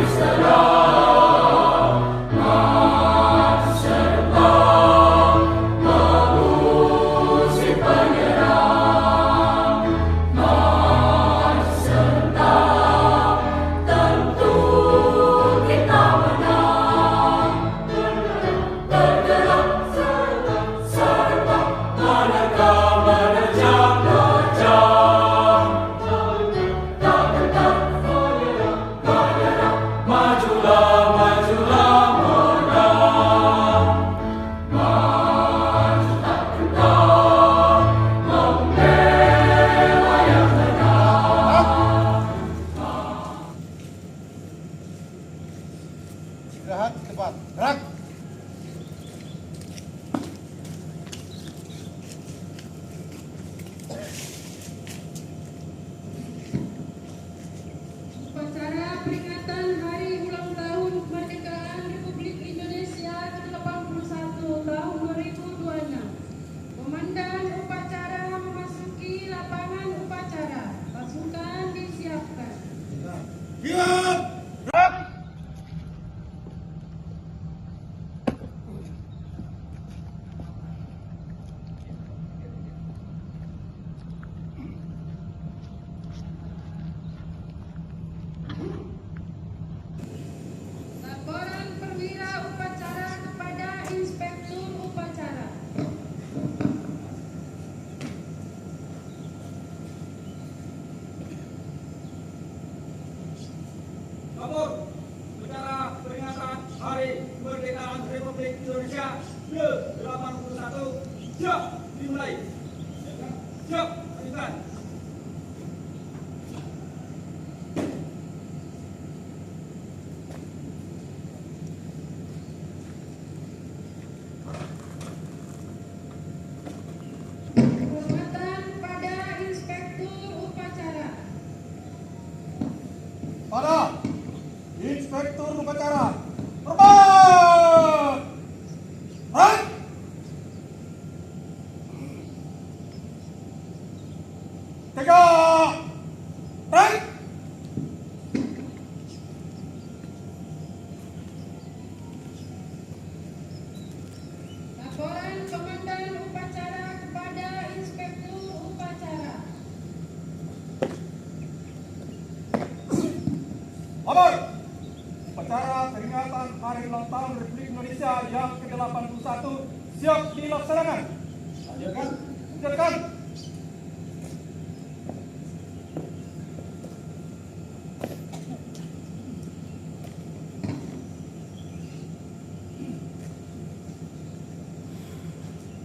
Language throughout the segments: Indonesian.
Istirahat, cepat, gerak. Upacara peringatan Hari Ulang Tahun Kemerdekaan Republik Indonesia ke-81 tahun 2026. Komandan upacara memasuki lapangan upacara. Pasukan disiapkan. Siap, gerak. Laporan perwira upacara kepada Inspektur Upacara. Lapor upacara peringatan Hari Kemerdekaan Republik Indonesia ke-81 siap dimulai. Siap, lanjutkan. Penghormatan pada Inspektur Upacara. Pada Inspektur Upacara. Hormat. Gerak. Tegak. Gerak. Laporan Komandan Upacara kepada Inspektur Upacara. Lapor. Upacara peringatan Hari Ulang Tahun Republik Indonesia yang ke-81 siap dilaksanakan. Lanjutkan. Lanjutkan.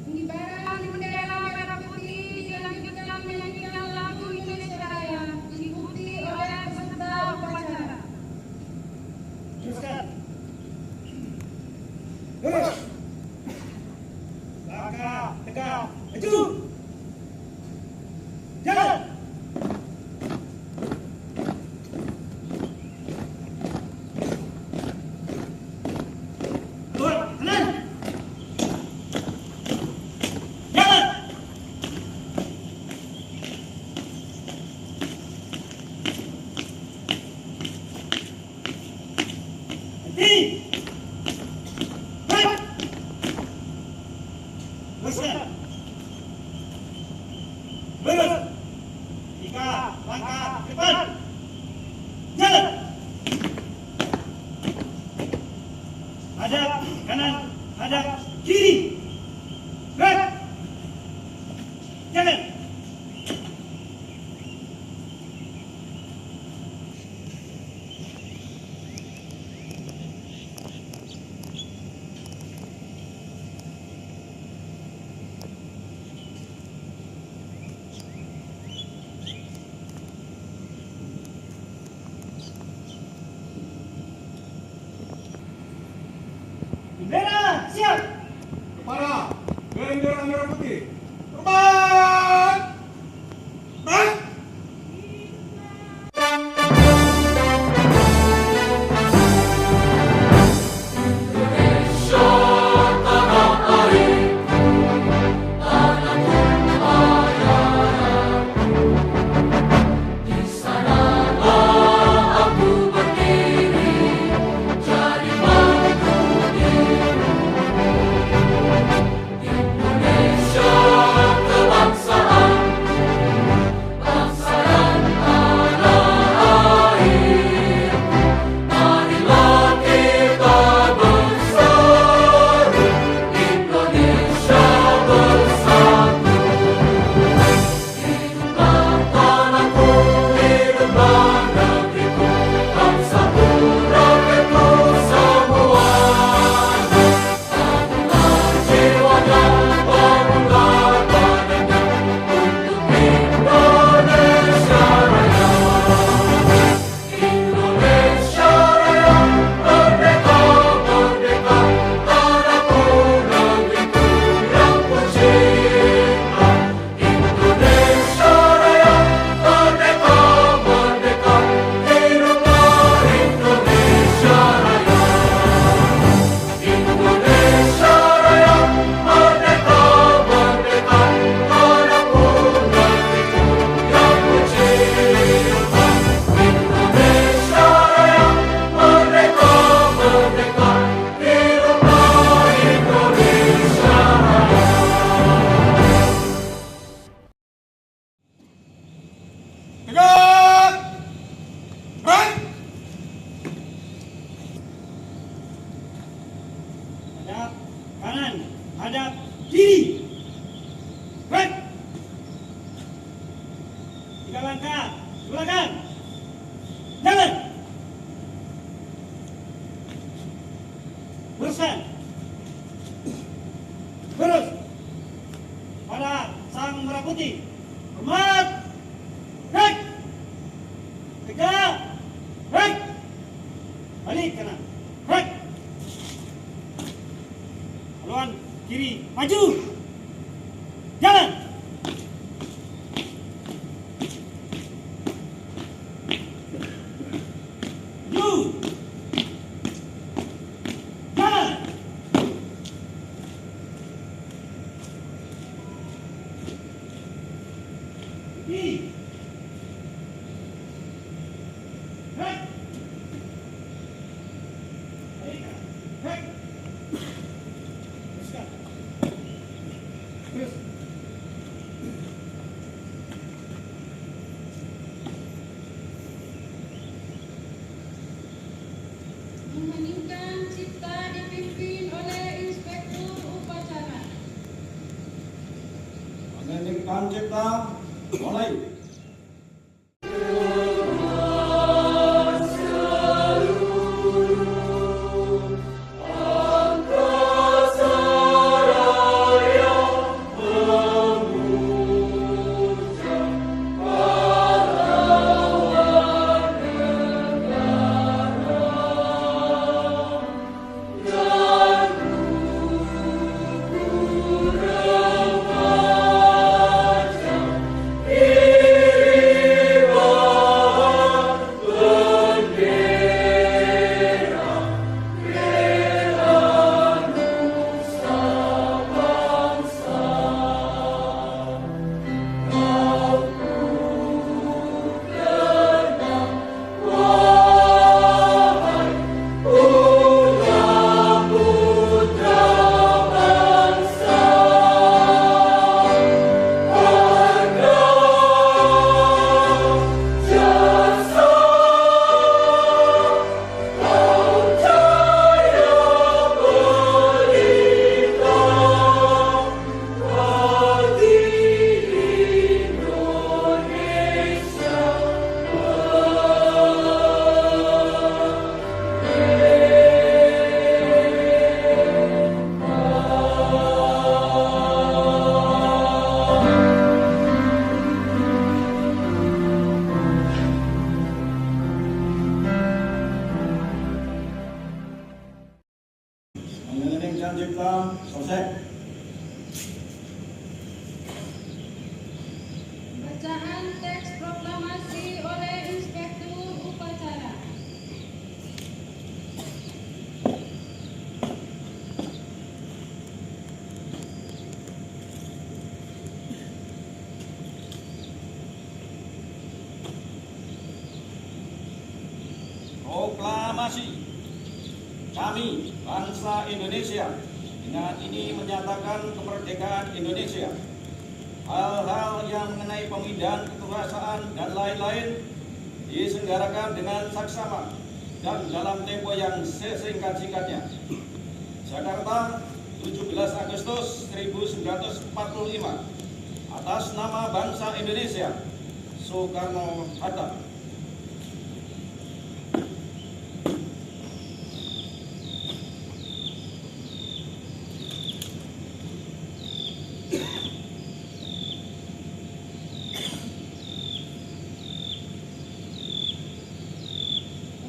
Pengibaran bendera merah putih dilanjutkan menyanyikan lagu Indonesia Raya diikuti oleh peserta upacara. Teruskan. Lurus. Langkah tegak. Maju. Jalan. Keluar. Kanan. Jalan. Henti. Baik. Luruskan. Lurus. 3 langkah ke depan. Jalan. Hadap kanan, hadap kiri. Gerak. Jalan. Bendera siap. Kepala bendera merah putih. Hormat. Baik. Di sanalah aku berdiri. hadap kiri. Gerak. 3 langkah ke belakang. Jalan. Luruskan. Lurus. Pada sang merah putih. Hormat. Gerak. Tegak. Gerak. Balik kanan. Gerak. Haluan kiri. Maju. Jalan. Maju. Jalan. Kiri. Gerak. Balik kanan. Gerak. Teruskan. Terus. Mengheningkan cipta dipimpin oleh Inspektur Upacara. Mengheningkan cipta, mulai. Mengheningkan cipta, selesai. Bacaan teks proklamasi oleh Inspektur Upacara. Proklamasi. Kami, bangsa Indonesia, dengan ini menyatakan kemerdekaan Indonesia. Hal-hal yang mengenai pemindahan kekuasaan dan lain-lain diselenggarakan dengan saksama dan dalam tempo yang sesingkat-singkatnya. Jakarta, 17 Agustus 1945. Atas nama bangsa Indonesia, Soekarno-Hatta.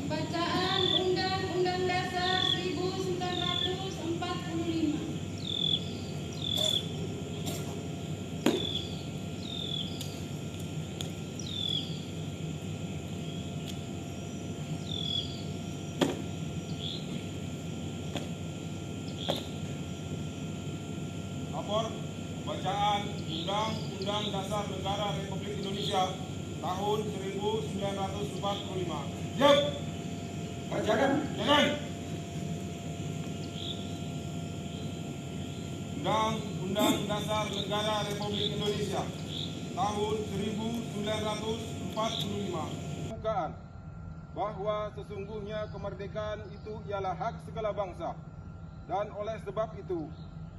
Pembacaan Undang-Undang Dasar 1945. Lapor pembacaan Undang-Undang Dasar Negara Republik Indonesia tahun 1945. Siap. Kerjakan. Jalan. Undang-Undang Dasar Negara Republik Indonesia tahun 1945. Bukaan bahwa sesungguhnya kemerdekaan itu ialah hak segala bangsa, dan oleh sebab itu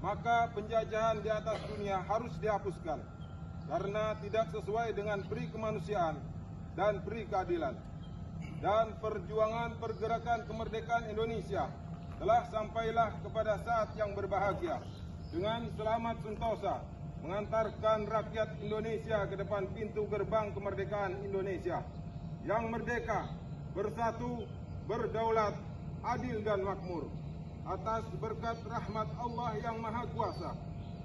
maka penjajahan di atas dunia harus dihapuskan karena tidak sesuai dengan peri kemanusiaan dan peri keadilan. Dan perjuangan pergerakan kemerdekaan Indonesia telah sampailah kepada saat yang berbahagia dengan selamat sentosa mengantarkan rakyat Indonesia ke depan pintu gerbang kemerdekaan Indonesia yang merdeka, bersatu, berdaulat, adil dan makmur atas berkat rahmat Allah yang Maha Kuasa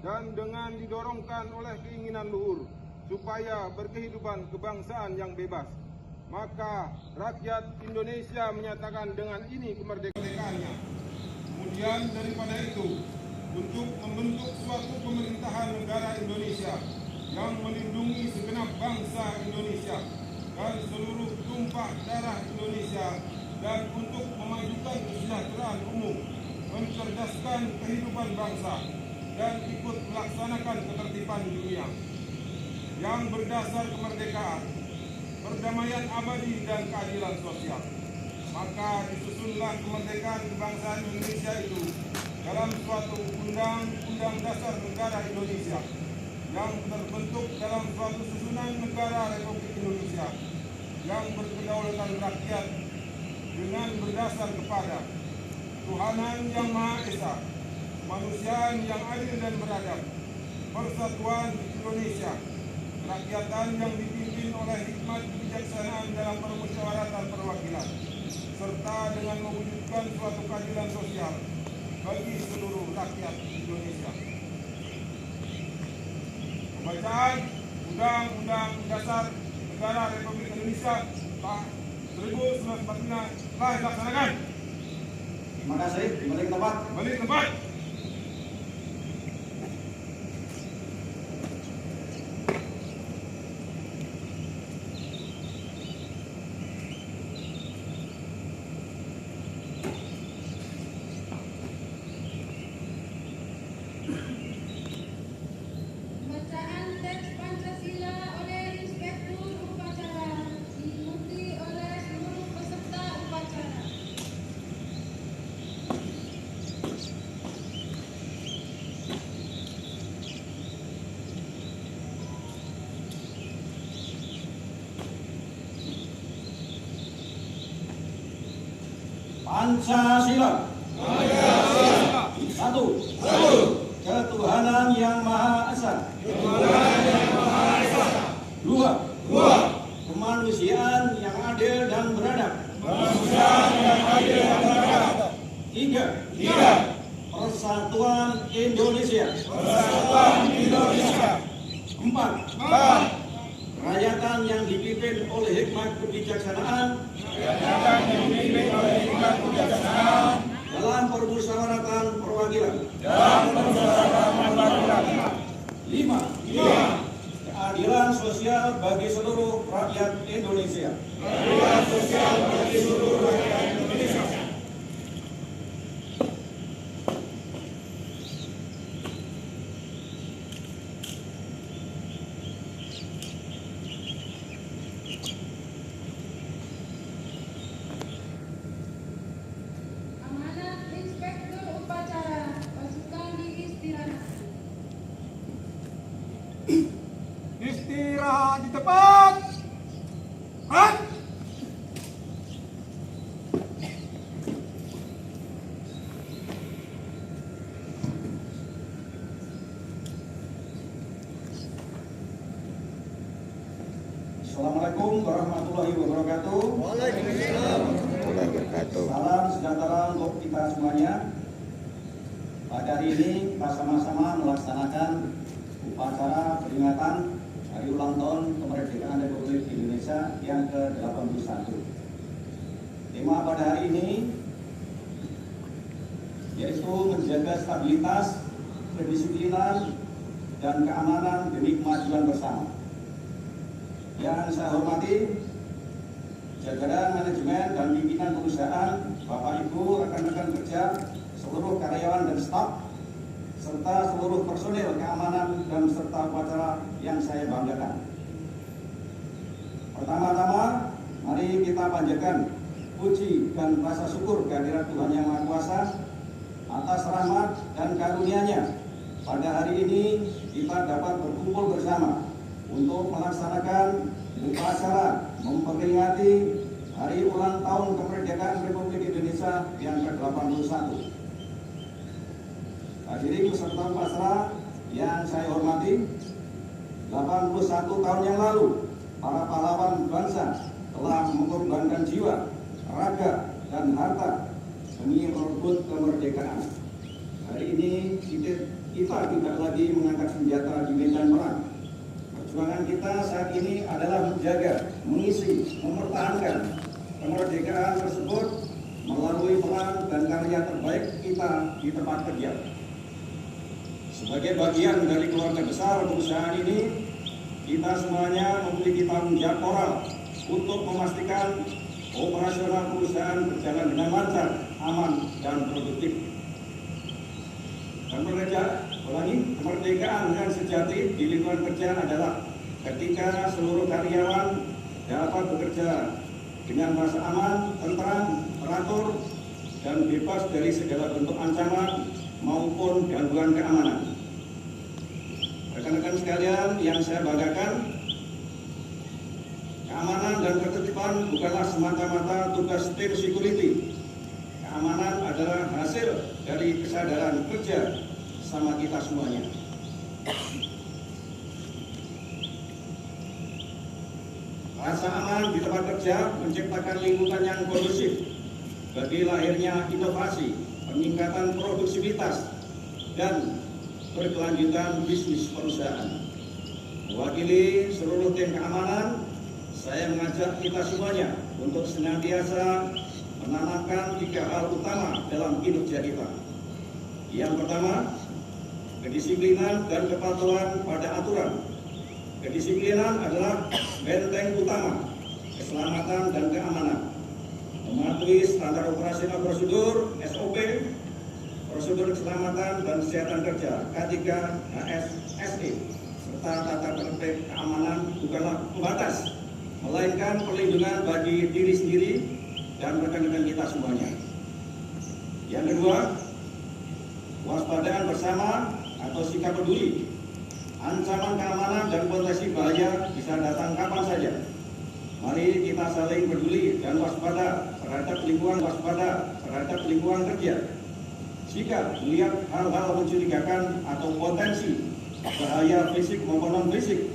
dan dengan didorongkan oleh keinginan luhur supaya berkehidupan kebangsaan yang bebas. Maka rakyat Indonesia menyatakan dengan ini kemerdekaannya. Kemudian daripada itu, untuk membentuk suatu pemerintahan negara Indonesia yang melindungi segenap bangsa Indonesia dan seluruh tumpah darah Indonesia, dan untuk memajukan kesejahteraan umum, mencerdaskan kehidupan bangsa, dan ikut melaksanakan ketertiban dunia yang berdasar kemerdekaan, perdamaian abadi dan keadilan sosial. Maka disusunlah kemerdekaan kebangsaan Indonesia itu dalam suatu Undang-Undang Dasar Negara Indonesia yang terbentuk dalam suatu susunan negara Republik Indonesia yang berkedaulatan rakyat dengan berdasar kepada Tuhanan yang Maha Esa, kemanusiaan yang adil dan beradab, persatuan Indonesia, kerakyatan yang dipimpin oleh hikmat kebijaksanaan dalam permusyawaratan perwakilan, serta dengan mewujudkan suatu keadilan sosial bagi seluruh rakyat Indonesia. Pembacaan Undang-Undang Dasar Negara Republik Indonesia tahun 1945 telah dilaksanakan. Terima kasih. Balik tempat. Balik tempat. Bacaan teks Pancasila oleh Inspektur Upacara diikuti oleh seluruh peserta upacara. Pancasila. Satu. Ketuhanan yang Maha Esa. Dua. Kemanusiaan yang adil dan beradab. Tiga. Persatuan Indonesia. Empat. Kerakyatan yang dipimpin oleh hikmat kebijaksanaan dalam permusyawaratan perwakilan. Lima. Keadilan sosial bagi seluruh rakyat Indonesia. Amanat Inspektur Upacara, pasukan diistirahatkan. Istirahat di tempat. Assalamualaikum warahmatullahi wabarakatuh. Salam sejahtera untuk kita semuanya. Pada hari ini kita sama-sama melaksanakan upacara peringatan Hari Ulang Tahun Kemerdekaan Republik Indonesia yang ke-81. Tema pada hari ini yaitu menjaga stabilitas, kedisiplinan, dan keamanan demi kemajuan bersama. Yang saya hormati jajaran manajemen dan pimpinan perusahaan, Bapak Ibu, rekan-rekan kerja, seluruh karyawan dan staf, serta seluruh personil keamanan dan serta upacara yang saya banggakan. Pertama-tama, mari kita panjatkan puji dan rasa syukur kehadirat Tuhan Yang Maha Kuasa atas rahmat dan karunia-Nya pada hari ini kita dapat berkumpul bersama untuk melaksanakan upacara memperingati Hari Ulang Tahun Kemerdekaan Republik Indonesia yang ke-81. Hadirin peserta upacara yang saya hormati, 81 tahun yang lalu para pahlawan bangsa telah mengorbankan jiwa, raga, dan harta demi merebut kemerdekaan. Hari ini kita tidak lagi mengangkat senjata di medan perang. Perjuangan kita saat ini adalah menjaga, mengisi, mempertahankan kemerdekaan tersebut melalui peran dan karya terbaik kita di tempat kerja. Sebagai bagian dari keluarga besar perusahaan ini, kita semuanya memiliki tanggung jawab moral untuk memastikan operasional perusahaan berjalan dengan lancar, aman, dan produktif. Kemerdekaan yang sejati di lingkungan kerja adalah ketika seluruh karyawan dapat bekerja dengan rasa aman, tentram, teratur, dan bebas dari segala bentuk ancaman maupun gangguan keamanan. Rekan-rekan sekalian yang saya banggakan, keamanan dan ketertiban bukanlah semata-mata tugas tim security. Keamanan adalah hasil dari kesadaran kerja sama kita semuanya. Rasa aman di tempat kerja menciptakan lingkungan yang kondusif bagi lahirnya inovasi, peningkatan produktivitas, dan berkelanjutan bisnis perusahaan. Mewakili seluruh tim keamanan, saya mengajak kita semuanya untuk senantiasa menanamkan 3 hal utama dalam kinerja kita. Yang pertama, kedisiplinan dan kepatuhan pada aturan. Kedisiplinan adalah benteng utama keselamatan dan keamanan. Mematuhi standar operasional prosedur (SOP), prosedur keselamatan dan kesehatan kerja (K3 HSSE), serta tata tertib keamanan bukanlah pembatas, melainkan perlindungan bagi diri sendiri dan rekan-rekan kita semuanya. Yang kedua, waspadaan bersama atau sikap peduli. Ancaman keamanan dan potensi bahaya bisa datang kapan saja. Mari kita saling peduli dan waspada terhadap lingkungan kerja. Jika melihat hal-hal mencurigakan atau potensi bahaya fisik maupun non fisik,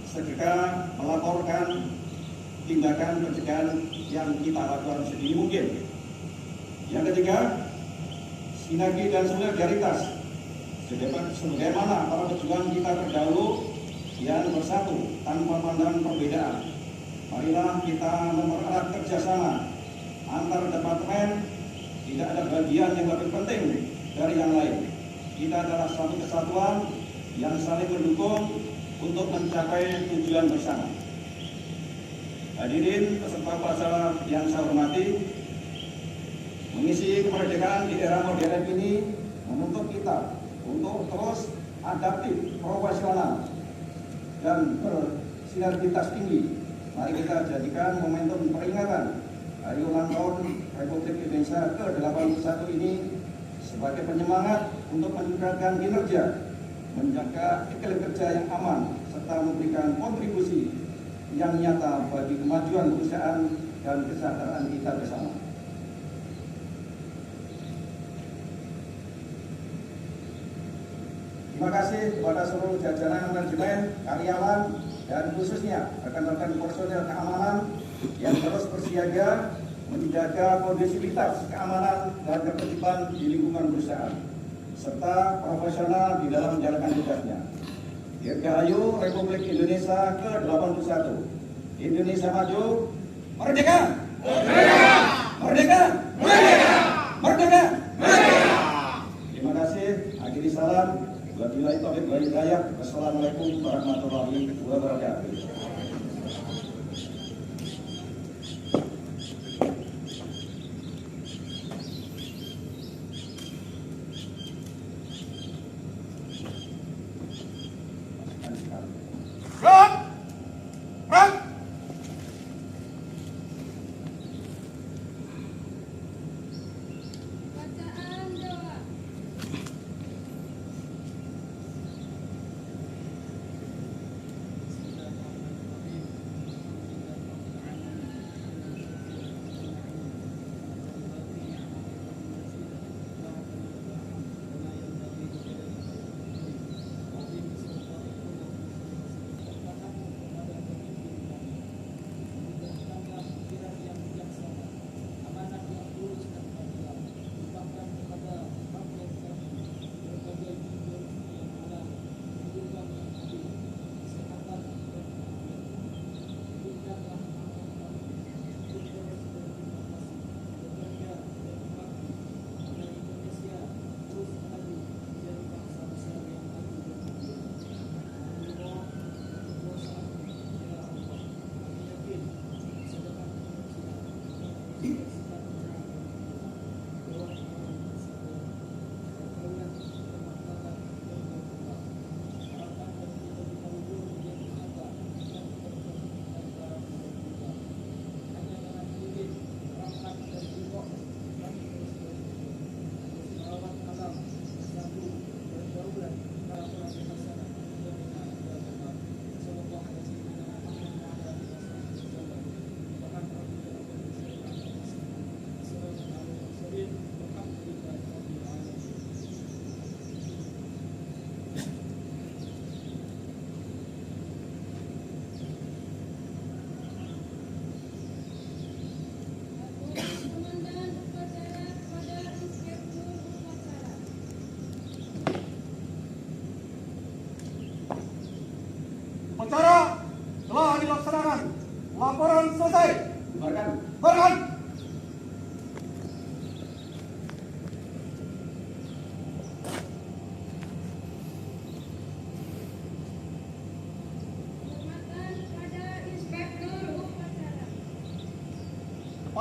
segera melaporkan tindakan pencegahan yang kita lakukan sedini mungkin. Yang ketiga, sinergi dan solidaritas. Sebagaimana para pejuang kita terdahulu yang bersatu tanpa pandang perbedaan. Marilah kita mempererat kerjasama antar departemen. Tidak ada bagian yang lebih penting dari yang lain. Kita adalah satu kesatuan yang saling mendukung untuk mencapai tujuan bersama. Hadirin peserta upacara yang saya hormati, mengisi kemerdekaan di era modern ini menuntut kita untuk terus adaptif, profesional, dan bersinergitas tinggi. Mari kita jadikan momentum peringatan Hari Ulang Tahun Republik Indonesia ke-81 ini sebagai penyemangat untuk meningkatkan kinerja, menjaga iklim kerja yang aman, serta memberikan kontribusi yang nyata bagi kemajuan perusahaan dan kesejahteraan kita bersama. Terima kasih kepada seluruh jajaran manajemen, karyawan, dan khususnya rekan-rekan personel keamanan yang terus bersiaga menjaga kondisivitas keamanan dan ketertiban di lingkungan perusahaan, serta profesional di dalam menjalankan tugasnya. Dirgahayu Republik Indonesia ke-81. Indonesia maju, merdeka! Merdeka! Merdeka! Merdeka! Merdeka! Merdeka! Terima kasih. Akhiri salam. Wabillahi taufiq wal hidayah. Wassalamualaikum warahmatullahi wabarakatuh. Bacaan doa.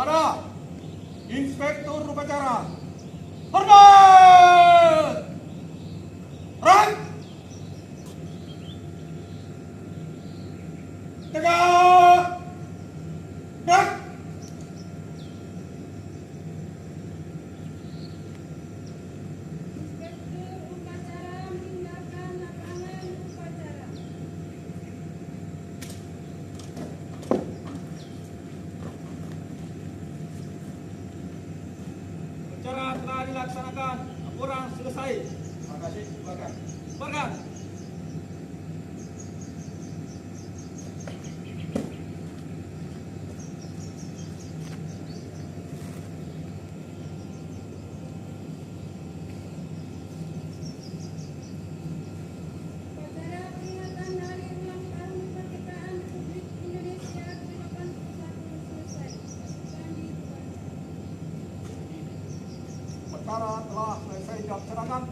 pada Inspektur Upacara. Hormat! Rang! Tegak! Gerak! Inspektur upacara meninggalkan lapangan upacara. Acara telah dilaksanakan. Laporan selesai. Terima kasih. Silakan. Silakan. Upacara peringatan hari ulang tahun kemerdekaan Republik Indonesia ke-81 selesai. Pasukan dibubarkan. Perkara telah selesai dilaksanakan.